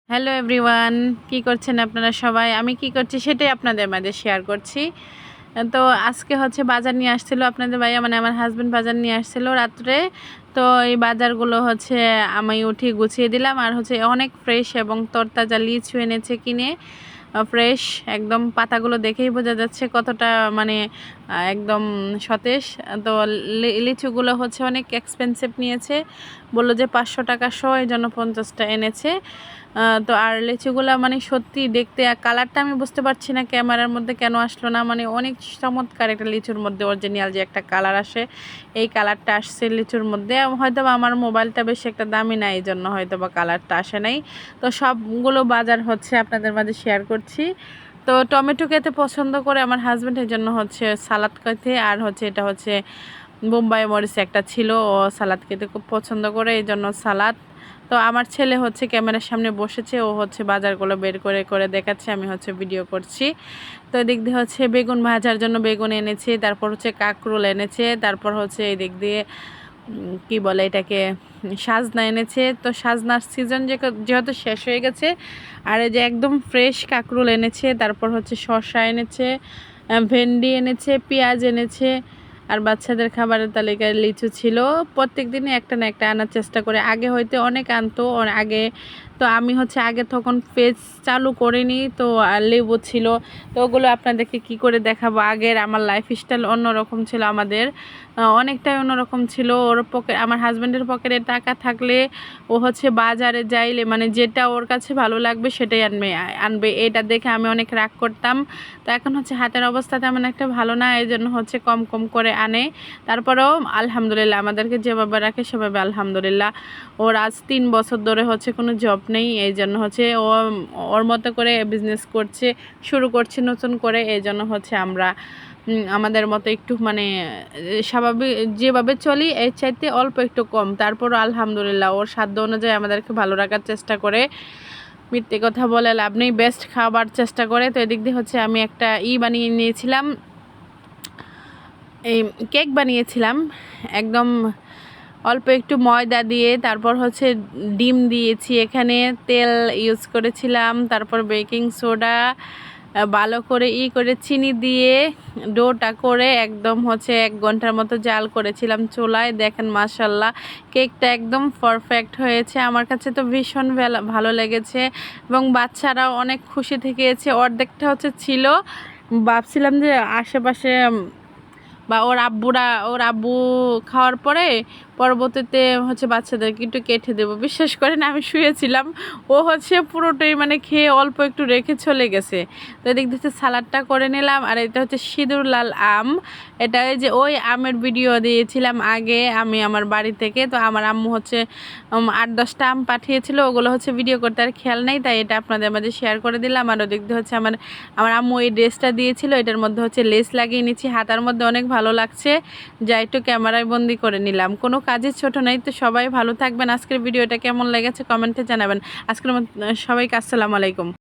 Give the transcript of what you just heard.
Hello everyone, কি করছেন আপনারা সবাই? আমি কি করছি সেটাই আপনাদের মাঝে শেয়ার করছি। তো আজকে হচ্ছে বাজার নিয়ে আসছিল আপনাদের ভাইয়া, মানে আমার হাজব্যান্ড বাজার নিয়ে আসছিল রাত্রে। তো এই বাজারগুলো হচ্ছে আমি উঠিয়ে গুছিয়ে দিলাম। আর হচ্ছে অনেক ফ্রেশ এবং তরতাজা লিচু এনেছে কিনে, ফ্রেশ একদম। পাতাগুলো দেখেই বোঝা যাচ্ছে কতটা মানে একদম সতেজ। তো লিচুগুলো হচ্ছে অনেক এক্সপেন্সিভ নিয়েছে, বললো যে 500 টাকা শো, এই জন্য 50টা এনেছে। তো আর লিচুগুলো মানে সত্যি দেখতে, কালারটা আমি বুঝতে পারছি না ক্যামেরার মধ্যে কেন আসলো না। মানে অনেক চমৎকার একটা লিচুর মধ্যে অরিজিনাল যে একটা কালার আসে, এই কালারটা আসছে লিচুর মধ্যে। হয়তো বা আমার মোবাইলটা বেশি একটা দামি না, এই জন্য হয়তো বা কালারটা আসে নাই। তো সবগুলো বাজার হচ্ছে আপনাদের মাঝে শেয়ার করছি। তো টমেটো খেতে পছন্দ করে আমার হাজব্যান্ডের জন্য হচ্ছে সালাদ খেতে, আর হচ্ছে এটা হচ্ছে বোম্বাই মরিচ একটা ছিল, ও সালাদ খেতে খুব পছন্দ করে, এই জন্য সালাদ। তো আমার ছেলে হচ্ছে ক্যামেরার সামনে বসেছে, ও হচ্ছে বাজারগুলো বের করে করে দেখাচ্ছে, আমি হচ্ছে ভিডিও করছি। তো এদিক দিয়ে হচ্ছে বেগুন ভাজার জন্য বেগুন এনেছে, তারপর হচ্ছে কাঁকরোল এনেছে, তারপর হচ্ছে এই দিক দিয়ে কি বলে এটাকে, সাজনা এনেছে। তো সাজনার সিজন যেহেতু শেষ হয়ে গেছে, আর এই যে একদম ফ্রেশ কাঁকরোল এনেছে, তারপর হচ্ছে শসা এনেছে, ভেন্ডি এনেছে, পেঁয়াজ এনেছে। আর বাচ্চাদের খাবারের তালিকায় লিচু ছিল। প্রত্যেক দিনই একটা না একটা আনার চেষ্টা করে, আগে হয়তো অনেক আনতো আগে। তো আমি হচ্ছে আগে তখন পেজ চালু করিনি, তো লেবু ছিল। তো ওগুলো আপনাদেরকে কি করে দেখাবো। আগের আমার লাইফস্টাইল অন্যরকম ছিল, আমাদের অনেকটাই অন্যরকম ছিল। ওর আমার হাজব্যান্ডের পকেটে টাকা থাকলে ও হচ্ছে বাজারে যাইলে মানে যেটা ওর কাছে ভালো লাগবে সেটাই আনবে। এটা দেখে আমি অনেক রাগ করতাম। তো এখন হচ্ছে হাতের অবস্থা তেমন একটা ভালো না, এই জন্য হচ্ছে কম কম করে আনে। তারপরেও আলহামদুলিল্লাহ, আমাদেরকে যেভাবে রাখে সেভাবে আলহামদুলিল্লাহ। ওর আজ 3 বছর ধরে হচ্ছে কোনো জব নেই, এই জন্য হচ্ছে ও ওর মতো করে বিজনেস করছে, শুরু করছে নতুন করে। এই জন্য হচ্ছে আমরা আমাদের মতো একটু মানে স্বাভাবিক যেভাবে চলি এর চাইতে অল্প একটু কম, তারপরও আলহামদুলিল্লাহ ওর সাধ্য অনুযায়ী আমাদেরকে ভালো রাখার চেষ্টা করে। মিথ্যে কথা বলে লাভ নেই, বেস্ট খাবার চেষ্টা করে। তো এদিক দিয়ে হচ্ছে আমি একটা বানিয়ে নিয়েছিলাম, এই কেক বানিয়েছিলাম একদম অল্প একটু ময়দা দিয়ে, তারপর হচ্ছে ডিম দিয়েছি, এখানে তেল ইউজ করেছিলাম, তারপর বেকিং সোডা ভালো করে করে চিনি দিয়ে ডোটা করে একদম হচ্ছে 1 ঘন্টার মতো জাল করেছিলাম চুলায়। দেখেন মাশাল্লাহ কেকটা একদম পারফেক্ট হয়েছে, আমার কাছে তো ভীষণ ভালো লেগেছে এবং বাচ্চারাও অনেক খুশি থেকেছে। অর্ধেকটা হচ্ছে ছিল, ভাবছিলাম যে আশেপাশে বা ওর আব্বু খাওয়ার পরে পরবর্তীতে হচ্ছে বাচ্চাদেরকে একটু কেটে দেবো। বিশ্বাস করেন আমি শুয়েছিলাম, ও হচ্ছে পুরোটাই মানে খেয়ে অল্প একটু রেখে চলে গেছে। তো এদিক দিয়ে সালাডটা করে নিলাম। আর এটা হচ্ছে সিঁদুর লাল আম, এটা যে ওই আমের ভিডিও দিয়েছিলাম আগে আমি আমার বাড়ি থেকে। তো আমার আম্মু হচ্ছে 8-10টা আম পাঠিয়েছিল, ওগুলো হচ্ছে ভিডিও করতে আর খেয়াল নেই, তাই এটা আপনাদের মাঝে শেয়ার করে দিলাম। আর ওদিক দিয়ে হচ্ছে আমার আম্মু এই ড্রেসটা দিয়েছিল, এটার মধ্যে হচ্ছে লেস লাগিয়ে নিচ্ছি, হাতার মধ্যে অনেক ভালো লাগছে, যা একটু ক্যামেরায় বন্দি করে নিলাম। কোনো কাজে ছোট নাই। তো সবাই ভালো থাকবেন। আজকের ভিডিওটা কেমন লেগেছে কমেন্টে জানাবেন। আজকের সবাইকে আসসালামু আলাইকুম।